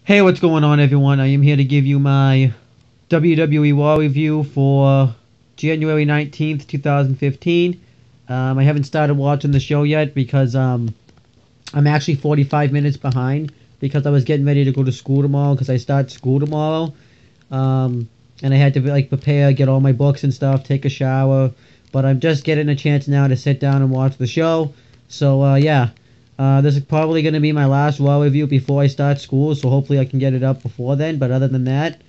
Hey, what's going on, everyone? I am here to give you my WWE RAW review for January 19th, 2015. I haven't started watching the show yet because I'm actually 45 minutes behind because I was getting ready to go to school tomorrow because I start school tomorrow. And I had to prepare, get all my books and stuff, take a shower. But I'm just getting a chance now to sit down and watch the show. So, yeah. This is probably going to be my last RAW review before I start school, so hopefully I can get it up before then. But other than that,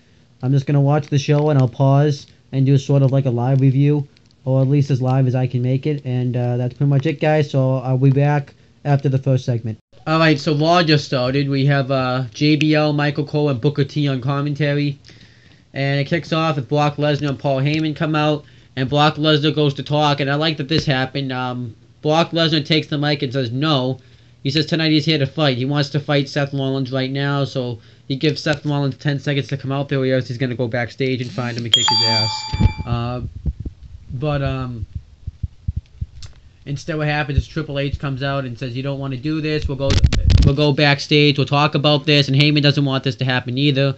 I'm just going to watch the show and I'll pause and do sort of like a live review, or at least as live as I can make it. And that's pretty much it, guys. So I'll be back after the first segment. Alright, so RAW just started. We have JBL, Michael Cole, and Booker T on commentary. And it kicks off with Brock Lesnar and Paul Heyman come out. And Brock Lesnar goes to talk, and I like that this happened. Brock Lesnar takes the mic and says no. He says tonight he's here to fight. He wants to fight Seth Rollins right now, so he gives Seth Rollins 10 seconds to come out there, or else he's going to go backstage and find him and kick his ass. Instead what happens is Triple H comes out and says, you don't want to do this, we'll go backstage, we'll talk about this, and Heyman doesn't want this to happen either.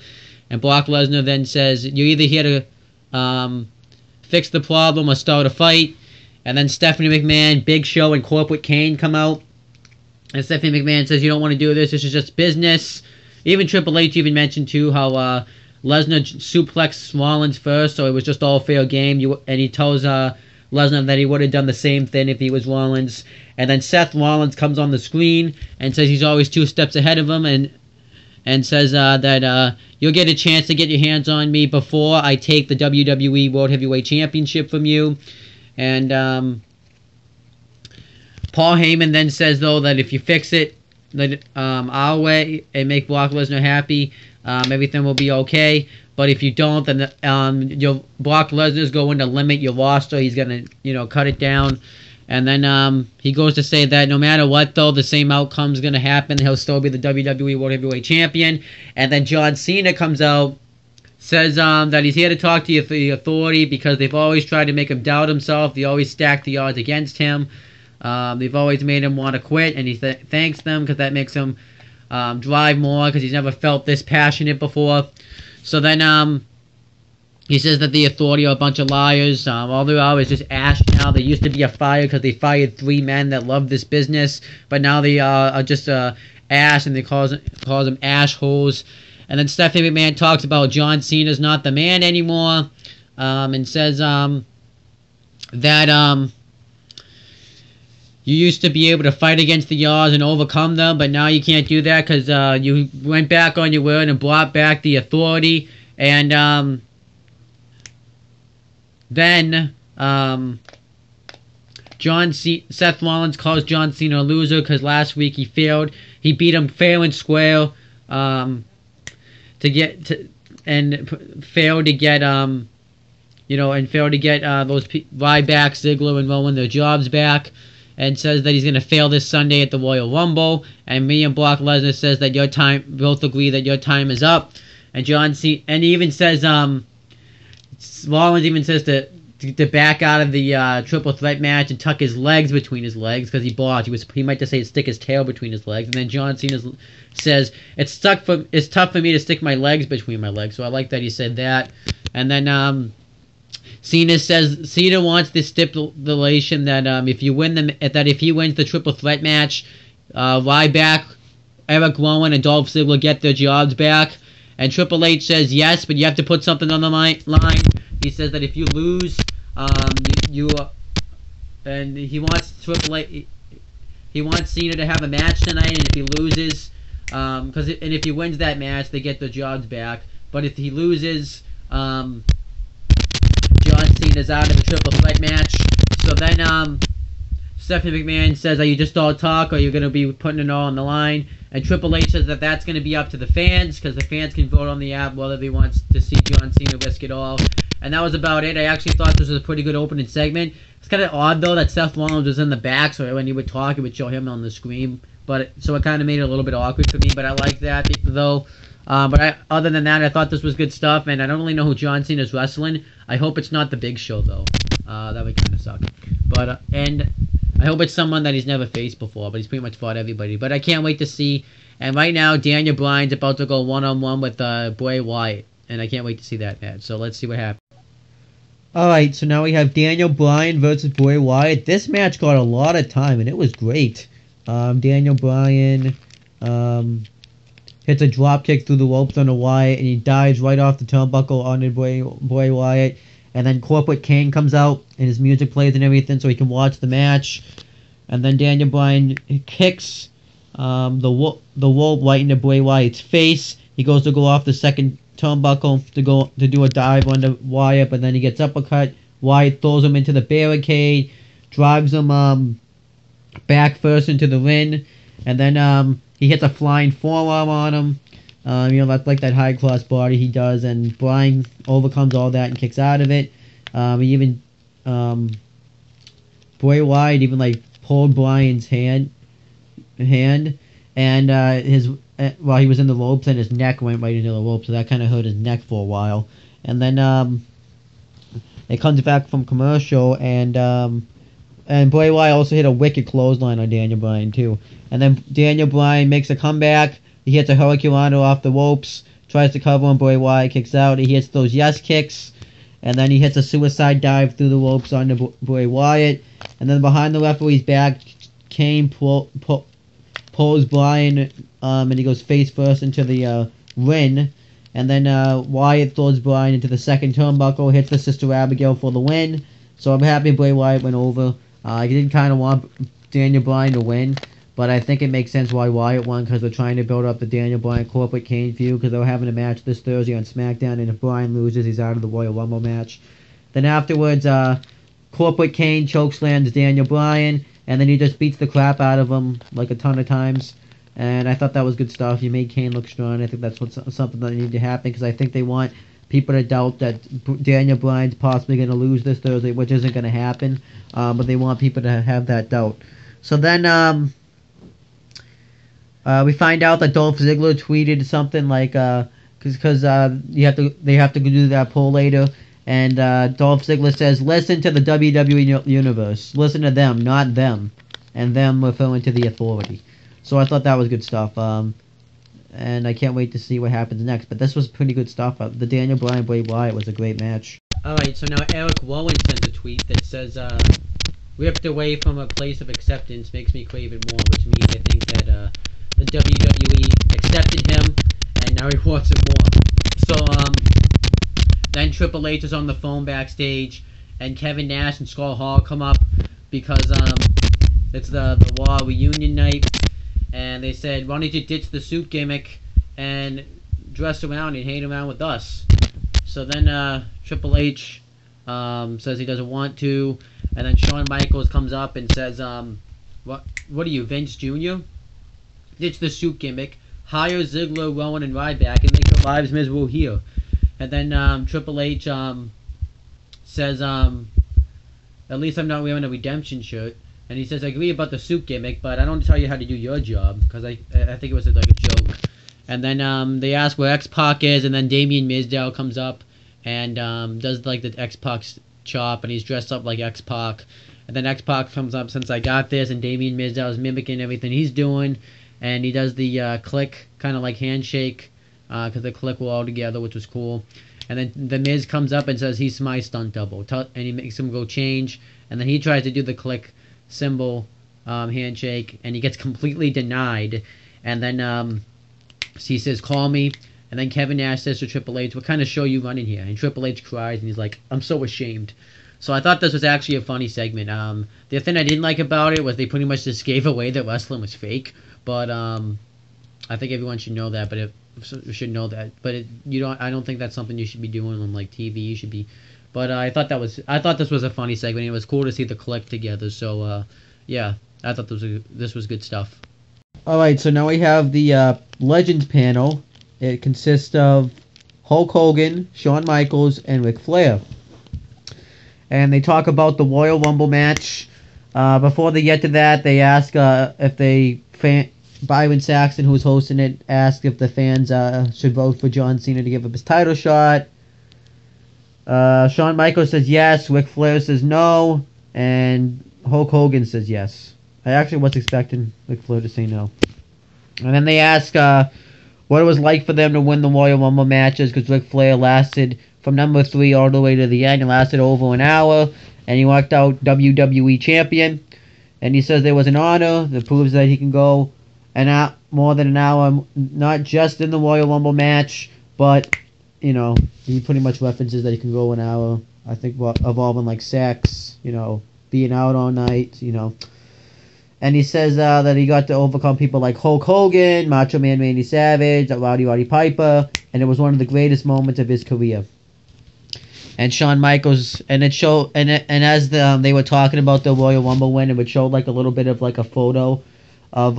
And Brock Lesnar then says, you're either here to fix the problem or start a fight. And then Stephanie McMahon, Big Show, and Corporate Kane come out. And Stephanie McMahon says, you don't want to do this. This is just business. Even Triple H even mentioned, too, how Lesnar suplexed Rollins first, so it was just all fair game. And he tells Lesnar that he would have done the same thing if he was Rollins. And then Seth Rollins comes on the screen and says he's always 2 steps ahead of him and says that you'll get a chance to get your hands on me before I take the WWE World Heavyweight Championship from you. And Paul Heyman then says, though, that if you fix it our way and make Brock Lesnar happy, everything will be okay. But if you don't, then Brock Lesnar's going to limit your roster. He's going to, cut it down. And then he goes to say that no matter what, though, the same outcome's going to happen. He'll still be the WWE World Heavyweight Champion. And then John Cena comes out, says that he's here to talk to the authority because they've always tried to make him doubt himself. They always stack the odds against him. They've always made him want to quit, and he thanks them because that makes him drive more because he's never felt this passionate before. So then he says that the authority are a bunch of liars. All they are is just ash now. They used to be a fire because they fired 3 men that loved this business, but now they are just ash, and they calls them ash holes. And then Stephanie McMahon talks about John Cena's not the man anymore, and says that you used to be able to fight against the odds and overcome them, but now you can't do that because you went back on your word and brought back the authority. And then Seth Rollins calls John Cena a loser because last week he failed. He beat him fair and square failed to get those Ryback, Ziggler, and Rowan their jobs back. And says that he's going to fail this Sunday at the Royal Rumble. And me and Brock Lesnar says that both agree that your time is up. And John Cena, and he even says, Rollins even says to back out of the triple threat match and tuck his legs between his legs because he botched. He might just say stick his tail between his legs. And then John Cena says it's tough for me to stick my legs between my legs. So I like that he said that. And then Cena says Cena wants this stipulation that if he wins the triple threat match, Ryback, Eric Rowan, and Dolph Ziggler get their jobs back. And Triple H says yes, but you have to put something on the line. He says that if you lose, and he wants Cena to have a match tonight, and if he loses, and if he wins that match, they get their jobs back. But if he loses, John Cena's out of the triple threat match. So then Stephanie McMahon says, are you just all talk, or are you going to be putting it all on the line? And Triple H says that that's going to be up to the fans, because the fans can vote on the app whether they want to see John Cena risk it all. And that was about it. I actually thought this was a pretty good opening segment. It's kind of odd, though, that Seth Rollins was in the back, so when he would talk, it would show him on the screen. So it kind of made it a little bit awkward for me, but I like that, though. Other than that, I thought this was good stuff, and I don't really know who John Cena's wrestling. I hope it's not the Big Show, though. That would kind of suck. And I hope it's someone that he's never faced before, but he's pretty much fought everybody. But I can't wait to see. And right now, Daniel Bryan's about to go one-on-one with Bray Wyatt. And I can't wait to see that match. So let's see what happens. Alright, so now we have Daniel Bryan versus Bray Wyatt. This match got a lot of time, and it was great. Daniel Bryan hits a drop kick through the ropes on the Wyatt, and he dives right off the turnbuckle onto Bray Wyatt. And then Corporate Kane comes out, and his music plays and everything, so he can watch the match. And then Daniel Bryan kicks the rope right into Bray Wyatt's face. He goes to go off the second turnbuckle to do a dive on the Wyatt, but then he gets uppercut. Wyatt throws him into the barricade, drives him back first into the ring, and then he hits a flying forearm on him. That's like that high class body he does, and Bryan overcomes all that and kicks out of it. He even Bray Wyatt even like pulled Bryan's hand, and while he was in the ropes, and his neck went right into the ropes, so that kind of hurt his neck for a while. And then it comes back from commercial, and Bray Wyatt also hit a wicked clothesline on Daniel Bryan too. And then Daniel Bryan makes a comeback. He hits a hurricane off the ropes, tries to cover him. Bray Wyatt kicks out. He hits those yes kicks, and then he hits a suicide dive through the ropes onto Bray Wyatt. And then behind the referee's back, Kane pulls Bryan, and he goes face first into the ring. And then Wyatt throws Bryan into the second turnbuckle, hits the Sister Abigail for the win. So I'm happy Bray Wyatt went over. I didn't kind of want Daniel Bryan to win, but I think it makes sense why Wyatt won, because they're trying to build up the Daniel Bryan Corporate Kane feud, because they're having a match this Thursday on SmackDown, and if Bryan loses, he's out of the Royal Rumble match. Then afterwards, Corporate Kane chokeslams Daniel Bryan, and then he just beats the crap out of him like a ton of times. And I thought that was good stuff. You made Kane look strong. I think that's something that needed to happen, because I think they want people to doubt that Daniel Bryan's possibly going to lose this Thursday, which isn't going to happen. But they want people to have that doubt. So then we find out that Dolph Ziggler tweeted something like, because they have to do that poll later. And Dolph Ziggler says, "Listen to the WWE Universe. Listen to them, not them." And them referring to the Authority. So I thought that was good stuff. And I can't wait to see what happens next. But this was pretty good stuff. The Daniel Bryan Bray Wyatt was a great match. Alright, so now Eric Rowan sends a tweet that says, "Ripped away from a place of acceptance makes me crave it more," which means I think that the WWE accepted him, and now he wants it more. So, then Triple H is on the phone backstage, and Kevin Nash and Scott Hall come up because it's the RAW reunion night, and they said, "Why don't you ditch the suit gimmick and dress around and hang around with us?" So then Triple H says he doesn't want to, and then Shawn Michaels comes up and says, "What are you, Vince Jr.? Ditch the suit gimmick, hire Ziggler, Rowan, and Ryback, and make your lives miserable here." And then Triple H says, "At least I'm not wearing a redemption shirt." And he says, "I agree about the suit gimmick, but I don't tell you how to do your job," because I think it was like a joke. And then they ask where X-Pac is, and then Damien Mizdow comes up and does like the X-Pac chop, and he's dressed up like X-Pac. And then X-Pac comes up, "Since I got this," and Damien Mizdow is mimicking everything he's doing. And he does the click, kind of like handshake, because the click were all together, which was cool. And then the Miz comes up and says, "He's my stunt double," and he makes him go change. And then he tries to do the click symbol handshake, and he gets completely denied. And then he says, "Call me." And then Kevin Nash says to Triple H, "What kind of show you running here?" And Triple H cries, and he's like, "I'm so ashamed." So I thought this was actually a funny segment. The thing I didn't like about it was they pretty much just gave away that wrestling was fake. But I think everyone should know that. But I don't think that's something you should be doing on like TV. You should be. But I thought this was a funny segment. It was cool to see the click together. So yeah, I thought this was good stuff. All right, so now we have the Legends panel. It consists of Hulk Hogan, Shawn Michaels, and Ric Flair. And they talk about the Royal Rumble match. Before they get to that, they ask Byron Saxton, who was hosting it, asked if the fans should vote for John Cena to give up his title shot. Shawn Michaels says yes, Ric Flair says no, and Hulk Hogan says yes. I actually was expecting Ric Flair to say no. And then they ask what it was like for them to win the Royal Rumble matches, because Ric Flair lasted from number 3 all the way to the end. It lasted over an hour, and he walked out WWE champion. And he says there was an honor that proves that he can go more than an hour, not just in the Royal Rumble match, but, you know, he pretty much references that he can go an hour, I think, involving like sex, you know, being out all night, you know. And he says that he got to overcome people like Hulk Hogan, Macho Man Randy Savage, Roddy Piper, and it was one of the greatest moments of his career. And Shawn Michaels, and it showed, and as they were talking about the Royal Rumble win, it would show like a little bit of like a photo of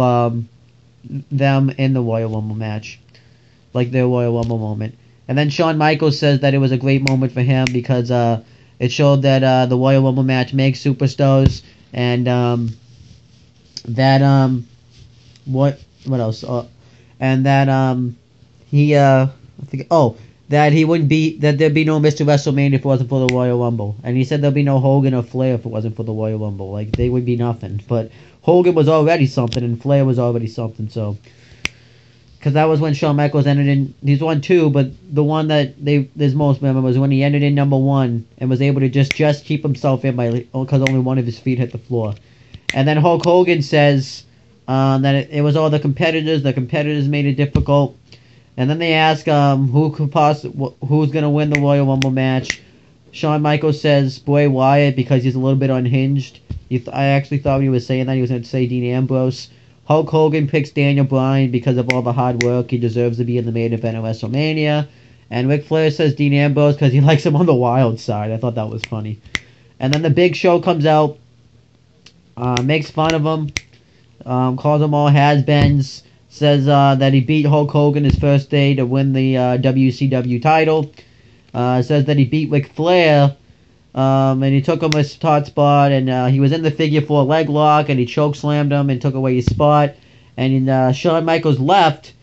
them in the Royal Rumble match, like their Royal Rumble moment. And then Shawn Michaels says that it was a great moment for him because it showed that the Royal Rumble match makes superstars, and that what else? And that he I think that he wouldn't be, that there'd be no Mr. WrestleMania if it wasn't for the Royal Rumble. And he said there'd be no Hogan or Flair if it wasn't for the Royal Rumble. Like, they would be nothing. But Hogan was already something, and Flair was already something, so. Because that was when Shawn Michaels entered in, he's won 2, but the one that there's most memorable was when he entered in number 1 and was able to just keep himself in because only one of his feet hit the floor. And then Hulk Hogan says that it was all the competitors made it difficult. And then they ask who's going to win the Royal Rumble match. Shawn Michaels says Bray Wyatt because he's a little bit unhinged. I actually thought when he was saying that he was going to say Dean Ambrose. Hulk Hogan picks Daniel Bryan because of all the hard work. He deserves to be in the main event of WrestleMania. And Ric Flair says Dean Ambrose because he likes him on the wild side. I thought that was funny. And then the Big Show comes out, makes fun of him, calls them all has-beens. Says that he beat Hulk Hogan his first day to win the WCW title. Says that he beat Ric Flair, and he took him a hot spot, and he was in the figure 4 leg lock, and he choke slammed him and took away his spot. And Shawn Michaels left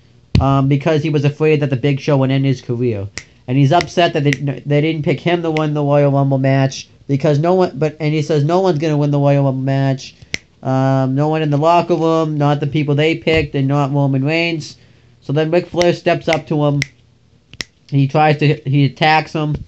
because he was afraid that the Big Show would end his career. And he's upset that they didn't pick him to win the Royal Rumble match because and he says no one's gonna win the Royal Rumble match. No one in the locker room, not the people they picked, and not Roman Reigns. So then Ric Flair steps up to him. He attacks him,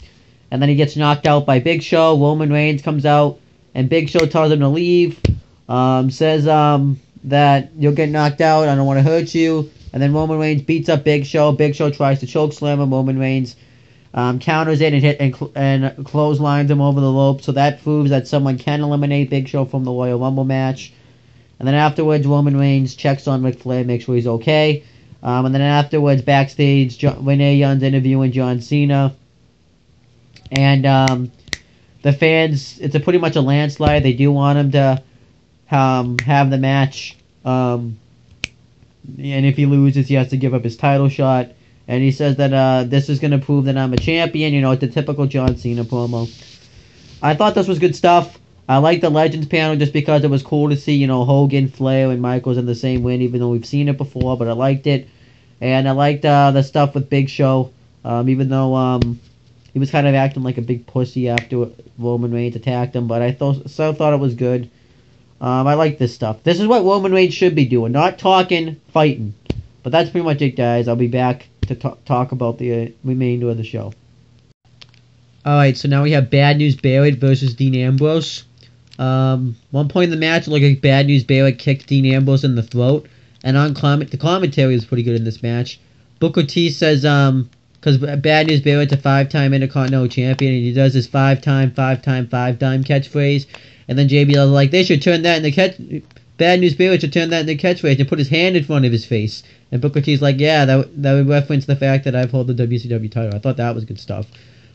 and then he gets knocked out by Big Show. Roman Reigns comes out, and Big Show tells him to leave. Says that you'll get knocked out, I don't want to hurt you. And then Roman Reigns beats up Big Show. Big Show tries to choke slam him. Roman Reigns counters it and clotheslines him over the rope. So that proves that someone can eliminate Big Show from the Royal Rumble match. And then afterwards, Roman Reigns checks on Ric Flair, makes sure he's okay. And then afterwards, backstage, Renee Young's interviewing John Cena. And the fans, it's pretty much a landslide. They do want him to have the match. And if he loses, he has to give up his title shot. And he says that this is going to prove that I'm a champion. You know, it's the typical John Cena promo. I thought this was good stuff. I liked the Legends panel just because it was cool to see, you know, Hogan, Flair, and Michaels in the same win, even though we've seen it before, but I liked it. And I liked the stuff with Big Show, even though he was kind of acting like a big pussy after Roman Reigns attacked him, but I still thought it was good. I like this stuff. This is what Roman Reigns should be doing, not talking, fighting. But that's pretty much it, guys. I'll be back to talk about the remainder of the show. Alright, so now we have Bad News Barrett versus Dean Ambrose. One point in the match, it looked like Bad News Barrett kicked Dean Ambrose in the throat. And the commentary was pretty good in this match. Booker T says, because Bad News Barrett's a 5-time Intercontinental Champion, and he does his 5-time catchphrase. And then JBL is like, they should turn that into Bad News Barrett should turn that into catchphrase and put his hand in front of his face. And Booker T's like, yeah, that would reference the fact that I've held the WCW title. I thought that was good stuff.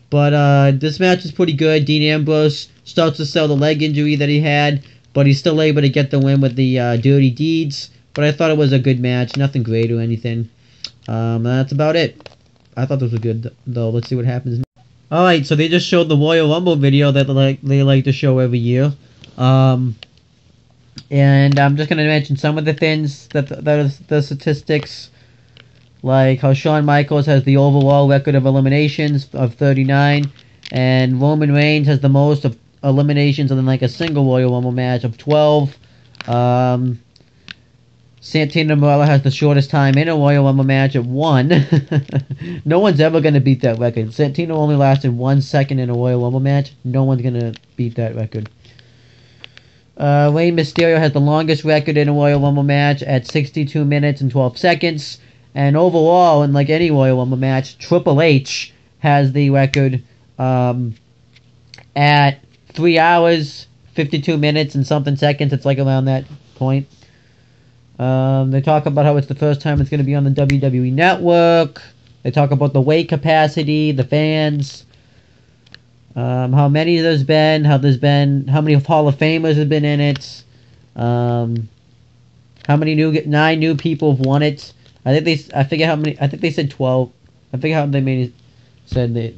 But this match is pretty good. Dean Ambrose starts to sell the leg injury that he had, but he's still able to get the win with the Dirty Deeds. But I thought it was a good match. Nothing great or anything. That's about it. I thought this was good, though. Let's see what happens. Alright, so they just showed the Royal Rumble video that they like to show every year. And I'm just going to mention some of the things that are the statistics. Like how Shawn Michaels has the overall record of eliminations of 39. And Roman Reigns has the most of eliminations in like a single Royal Rumble match of 12. Santino Marella has the shortest time in a Royal Rumble match at 1. No one's ever going to beat that record. Santino only lasted 1 second in a Royal Rumble match. No one's going to beat that record. Rey Mysterio has the longest record in a Royal Rumble match at 62 minutes and 12 seconds. And overall, in like any Royal Rumble match, Triple H has the record at 3 hours, 52 minutes and something seconds. It's like around that point. They talk about how it's the first time it's going to be on the WWE Network. They talk about the weight capacity, the fans, how many there's been, how many Hall of Famers have been in it, how many 9 new people have won it. I think they said 12. I forget how they said the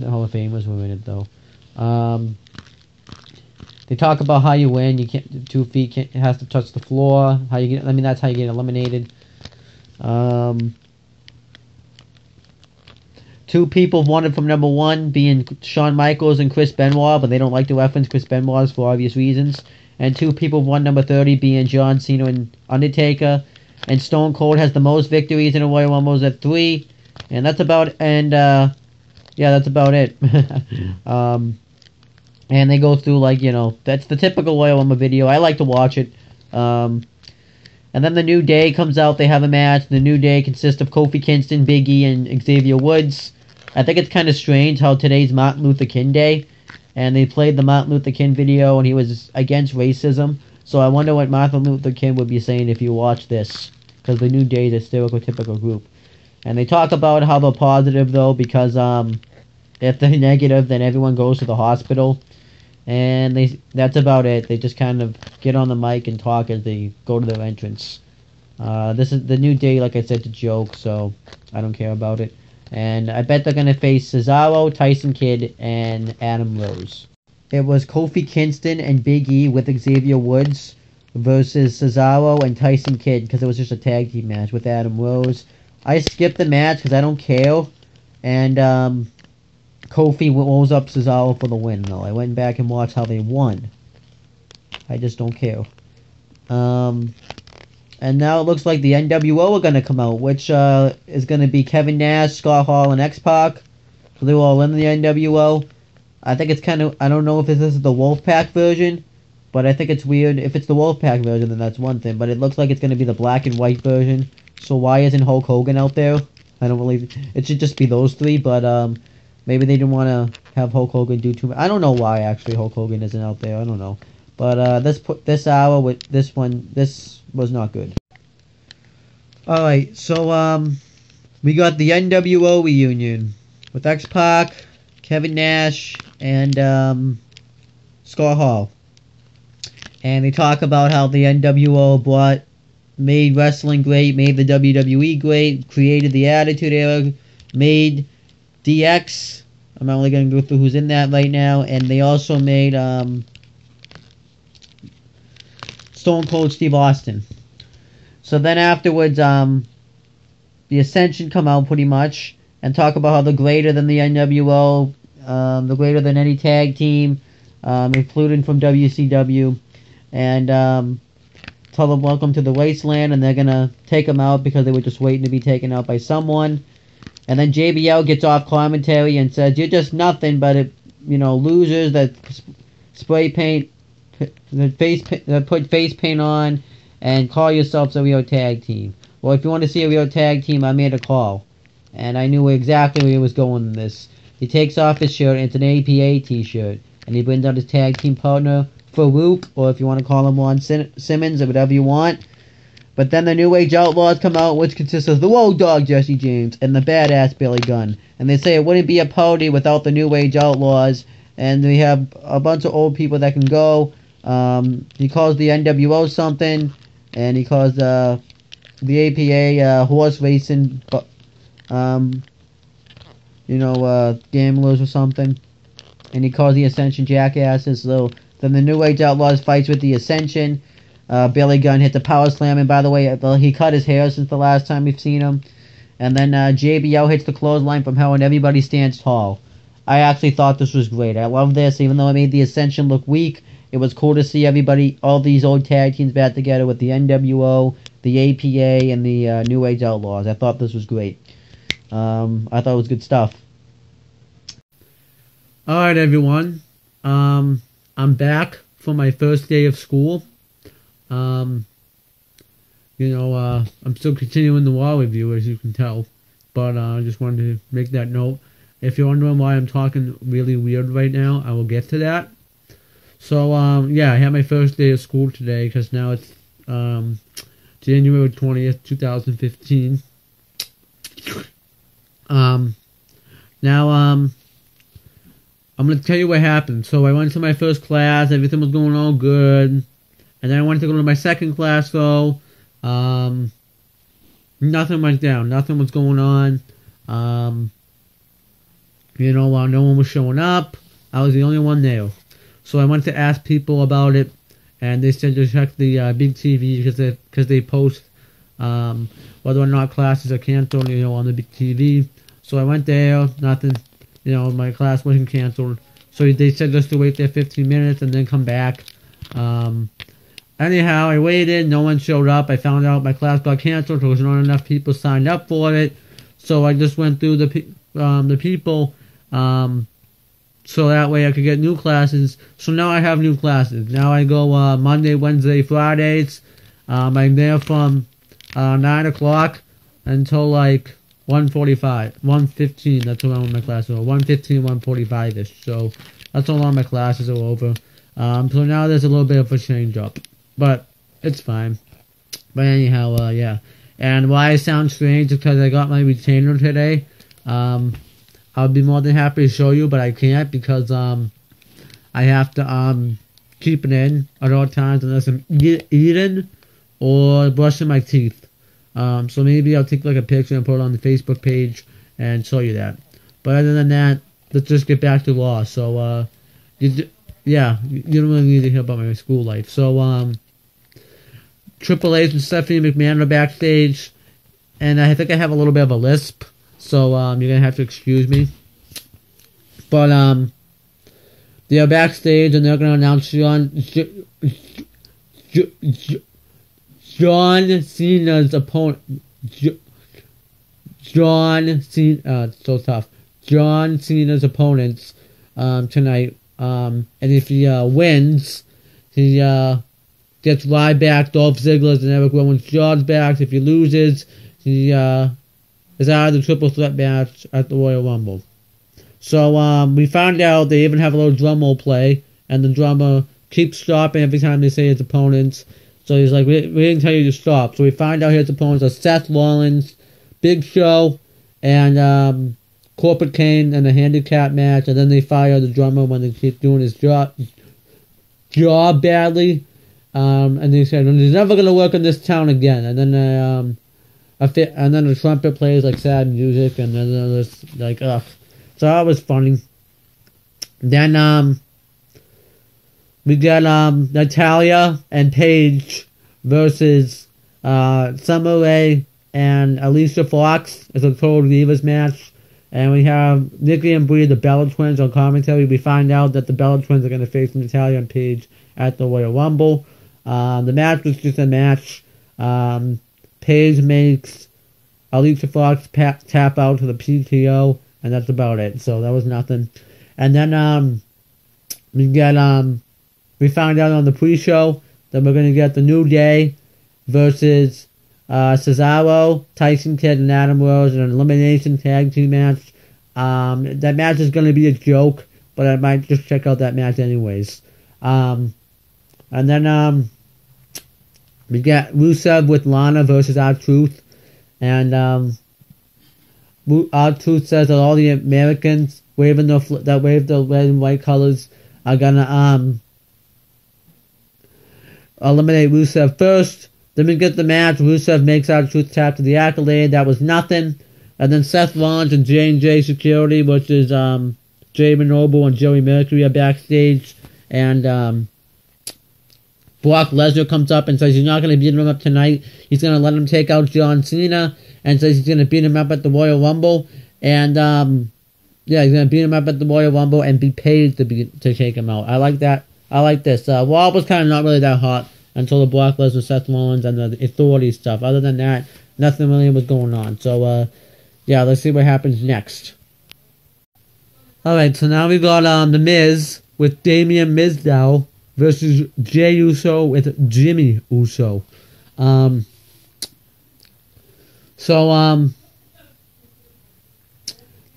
Hall of Famers were in it though. They talk about how you win. You can't 2 feet has to touch the floor. How you get? I mean, that's how you get eliminated. 2 people wanted from number 1 being Shawn Michaels and Chris Benoit, but they don't like to reference Chris Benoit for obvious reasons. And 2 people won number 30 being John Cena and Undertaker. And Stone Cold has the most victories in a Royal Rumble at 3. And that's about yeah, that's about it. And they go through, like, you know, that's the typical Royal Rumble video. I like to watch it. And then the New Day comes out. They have a match. The New Day consists of Kofi Kingston, Big E, and Xavier Woods. I think it's kind of strange how today's Martin Luther King Day. And they played the Martin Luther King video, and he was against racism. So I wonder what Martin Luther King would be saying if you watch this. Because the New Day is a stereotypical group. And they talk about how they're positive, though, because if they're negative, then everyone goes to the hospital. And that's about it. They just kind of get on the mic and talk as they go to their entrance. This is the New Day, like I said, to joke, so I don't care about it. And I bet they're going to face Cesaro, Tyson Kidd, and Adam Rose. It was Kofi Kingston and Big E with Xavier Woods versus Cesaro and Tyson Kidd, because it was just a tag team match with Adam Rose. I skipped the match because I don't care. And Kofi rolls up Cesaro for the win, though. I went back and watched how they won. I just don't care. And now it looks like the NWO are going to come out, which is going to be Kevin Nash, Scott Hall, and X-Pac. So they're all in the NWO. I think it's kind of, I don't know if this is the Wolfpack version, but I think it's weird. If it's the Wolfpack version, then that's one thing. But it looks like it's going to be the black and white version. So why isn't Hulk Hogan out there? I don't believe it should just be those 3, but maybe they didn't want to have Hulk Hogan do too much. I don't know why, actually, Hulk Hogan isn't out there. I don't know. But this hour with this one, this was not good. Alright, so we got the NWO We Union with X-Pac, Kevin Nash, and Scott Hall. And they talk about how the NWO made wrestling great, made the WWE great, created the Attitude Era, made DX. I'm only going to go through who's in that right now. And they also made Stone Cold Steve Austin. So then afterwards, the Ascension come out pretty much and talk about how they're greater than the NWO, they're greater than any tag team, including from WCW, and tell them welcome to the wasteland, and they're going to take them out because they were just waiting to be taken out by someone. And then JBL gets off commentary and says, "You're just nothing but, losers that spray paint, that put face paint on, and call yourselves a real tag team. Well, if you want to see a real tag team, I made a call." And I knew exactly where he was going in this. He takes off his shirt, and it's an APA t-shirt. And he brings out his tag team partner, Farouk, or if you want to call him Ron Simmons, or whatever you want. But then the New Age Outlaws come out, which consists of the Road Dogg Jesse James and the badass Billy Gunn. And they say it wouldn't be a party without the New Age Outlaws. And we have a bunch of old people that can go. He calls the NWO something, and he calls the APA horse racing, gamblers or something. And he calls the Ascension jackasses. So then the New Age Outlaws fights with the Ascension. Billy Gunn hits a power slam, and by the way, he cut his hair since the last time we've seen him. And then JBL hits the clothesline from hell, and everybody stands tall. I actually thought this was great. I love this, even though it made the Ascension look weak. It was cool to see everybody, all these old tag teams back together with the NWO, the APA, and the New Age Outlaws. I thought this was great. I thought it was good stuff. Alright, everyone. I'm back for my first day of school. I'm still continuing the RAW review, as you can tell. But I just wanted to make that note. If you're wondering why I'm talking really weird right now, I will get to that. So, yeah, I had my first day of school today, because now it's January 20th, 2015. Now, I'm going to tell you what happened. So I went to my first class, everything was going all good. And then I went to go to my second class, though. Nothing went down, nothing was going on. No one was showing up. I was the only one there. So I went to ask people about it, and they said to check the big TV because they post whether or not classes are canceled, on the big TV. So I went there, nothing, my class wasn't canceled. So they said just to wait there 15 minutes and then come back. Anyhow, I waited, no one showed up. I found out my class got canceled, so there was not enough people signed up for it. So I just went through the people, so that way I could get new classes. So now I have new classes. Now I go Monday, Wednesday, Fridays. I'm there from 9 o'clock until like 1:45, 1:15. That's around my classes are. 1:15, 1:45ish. So that's how long my classes are over. So now there's a little bit of a change up, but it's fine. But anyhow, yeah. And why I sound strange is because I got my retainer today. I'll be more than happy to show you, but I can't because I have to keep it in at all times unless I'm eating or brushing my teeth. So maybe I'll take like a picture and put it on the Facebook page and show you that. But other than that, let's just get back to RAW. So you don't really need to hear about my school life. So Triple H and Stephanie McMahon are backstage, and I think I have a little bit of a lisp. So, you're gonna have to excuse me. But, they're backstage and they're gonna announce John Cena's opponent. John Cena, so tough. John Cena's opponents, tonight. And if he, wins, he, gets Ryback, Dolph Ziggler's, and Eric Rowan's jobs back. If he loses, he, is out of the triple threat match at the Royal Rumble. So, we found out they even have a little drum roll play, and the drummer keeps stopping every time they say his opponents. So he's like, we didn't tell you to stop. So we find out his opponents are Seth Rollins, Big Show, and Corporate Kane in a handicap match, and then they fire the drummer when they keep doing his job badly. And they said, he's never going to work in this town again. And then and then the trumpet plays like sad music, and then it's like, ugh. So that was funny. Then we got Natalya and Paige versus Summer Rae and Alicia Fox. It's a Total Divas match. And we have Nikki and Brie, the Bella Twins, on commentary. We find out that the Bella Twins are going to face Natalya and Paige at the Royal Rumble. The match was just a match. Paige makes Alicia Fox tap out to the PTO, and that's about it. So that was nothing. And then we found out on the pre-show that we're going to get the New Day versus Cesaro, Tyson Kidd, and Adam Rose in an elimination tag team match. That match is going to be a joke, but I might just check out that match anyways. And then we got Rusev with Lana versus R-Truth. And R-Truth says that all the Americans wave the red and white colors are going to eliminate Rusev first. Then we get the match. Rusev makes R-Truth tap to the Accolade. That was nothing. And then Seth Rollins and J&J Security, which is Jay Noble and Joey Mercury, are backstage. And Brock Lesnar comes up and says he's not going to beat him up tonight. He's going to let him take out John Cena, and says he's going to beat him up at the Royal Rumble. And he's going to beat him up at the Royal Rumble and be paid to take him out. I like that. I like this. Raw was kind of not really that hot until the Brock Lesnar, Seth Rollins, and the Authority stuff. Other than that, nothing really was going on. So, yeah, let's see what happens next. Alright, so now we got The Miz with Damien Mizdow versus Jey Uso with Jimmy Uso. The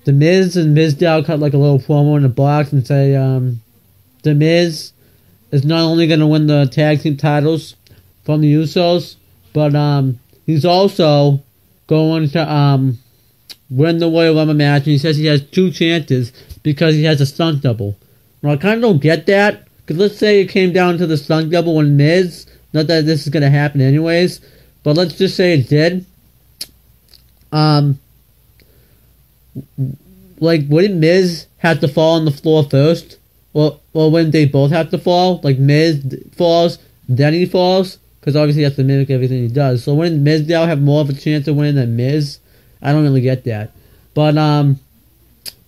Miz and Mizdow cut like a little promo in the box and say, The Miz is not only going to win the tag team titles from the Usos, but he's also going to win the Royal Rumble match, and he says he has 2 chances because he has a stunt double. Well, I kind of don't get that, because let's say it came down to the stunt double and Miz, not that this is going to happen anyways, but let's just say it did. Like, wouldn't Miz have to fall on the floor first? Well, wouldn't they both have to fall? Like, Miz falls, then he falls? Because obviously he has to mimic everything he does. So wouldn't Mizdow have more of a chance of winning than Miz? I don't really get that. But,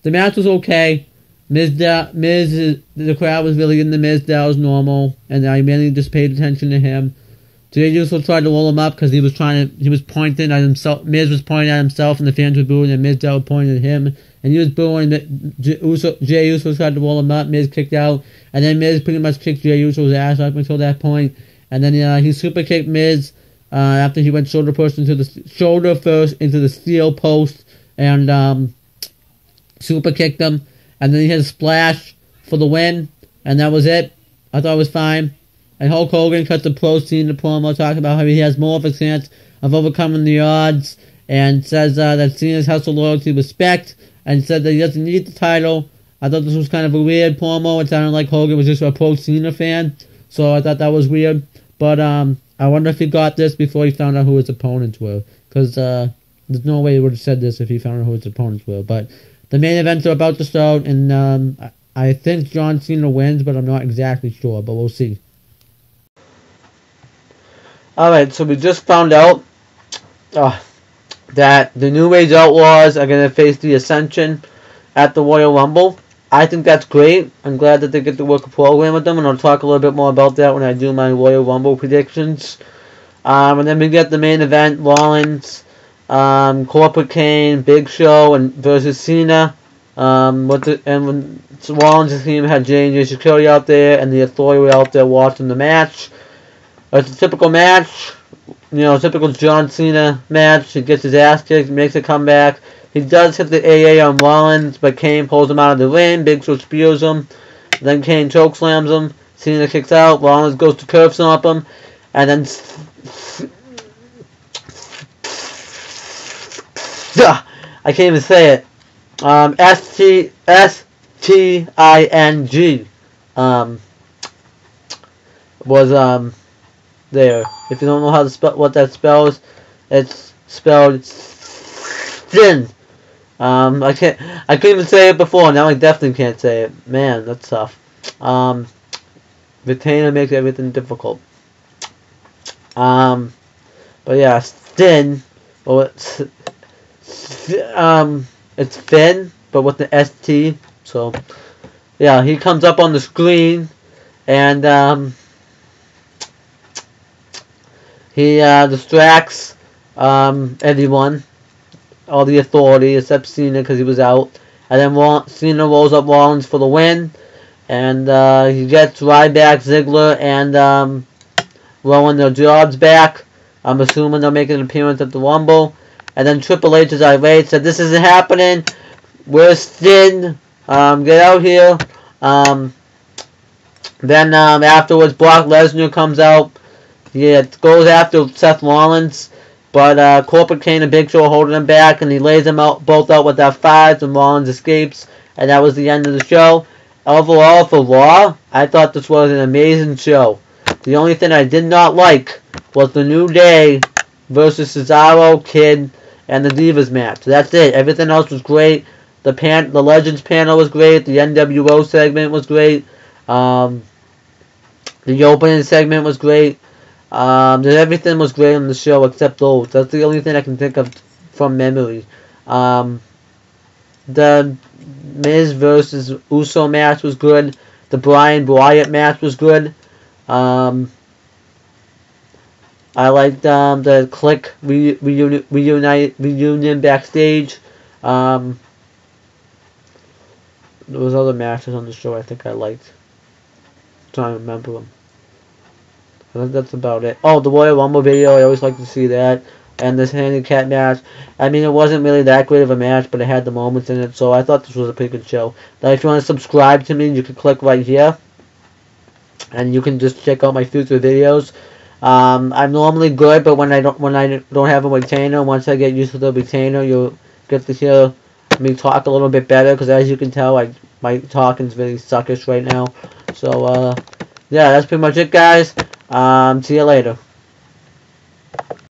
the match was okay. The crowd was really into Mizdow as normal, and I mainly just paid attention to him. Jey Uso tried to roll him up because he was pointing at himself. Miz was pointing at himself, and the fans were booing, and Mizdow was pointing at him, and he was booing. Jey Uso tried to roll him up. Miz kicked out, and then Miz pretty much kicked Jey Uso's ass up until that point, and then he super kicked Miz after he went shoulder first into the steel post, and super kicked him, and then he had a splash for the win, and that was it. I thought it was fine. And Hulk Hogan cut the pro Cena promo talking about how he has more of a chance of overcoming the odds, and says that Cena's house of loyalty respect, and said that he doesn't need the title. I thought this was kind of a weird promo. It sounded like Hogan was just a pro Cena fan, so I thought that was weird. But I wonder if he got this before he found out who his opponents were, because there's no way he would have said this if he found out who his opponents were. But the main events are about to start, and I think John Cena wins, but I'm not exactly sure, but we'll see. Alright, so we just found out that the New Age Outlaws are going to face the Ascension at the Royal Rumble. I think that's great. I'm glad that they get to work a program with them, and I'll talk a little bit more about that when I do my Royal Rumble predictions. And then we get the main event, Rollins, Corporate Kane, Big Show, and versus Cena. When Rollins' team had J&J Security out there, and the Authority were out there watching the match. It's a typical match, typical John Cena match. He gets his ass kicked, makes a comeback. He does hit the AA on Rollins, but Kane pulls him out of the ring. Big Show spears him. Then Kane chokeslams him. Cena kicks out. Rollins goes to curb stomp him. And then I can't even say it. S-T-I-N-G was there. If you don't know how to spell what that spells, it's spelled Sin. I couldn't even say it before. Now I definitely can't say it. Man, that's tough. Retainer makes everything difficult. But yeah, Sin. Well, it's Finn, but with the ST. So yeah, he comes up on the screen, and he distracts everyone, all the Authority except Cena because he was out. And then Cena rolls up Rollins for the win, and he gets Ryback, Ziggler, and Rowan their jobs back. I'm assuming they'll make an appearance at the Rumble. And then Triple H is irate, said this isn't happening. Where's Sin? Get out here. Then afterwards, Brock Lesnar comes out. He goes after Seth Rollins, but Corporate Kane and Big Show are holding him back, and he lays them both out with F5s, and Rollins escapes, and that was the end of the show. Overall, for Raw, I thought this was an amazing show. The only thing I did not like was the New Day versus Cesaro, Kid, and the Divas match. That's it. Everything else was great. The Legends panel was great. The NWO segment was great. The opening segment was great. Everything was great on the show except those. That's the only thing I can think of from memory. The Miz versus Uso match was good. The Bryan Wyatt match was good. I liked the Click reunion backstage. There was other matches on the show I think I liked. I'm trying to remember them. I think that's about it. Oh, the Royal Rumble video, I always like to see that. And this handicap match. I mean, it wasn't really that great of a match, but it had the moments in it, so I thought this was a pretty good show. Now, if you want to subscribe to me, you can click right here. And you can just check out my future videos. I'm normally good, but when I don't have a retainer, once I get used to the retainer, you'll get to hear me talk a little bit better, because as you can tell, my talking's really suckish right now. So, yeah, that's pretty much it, guys. See you later.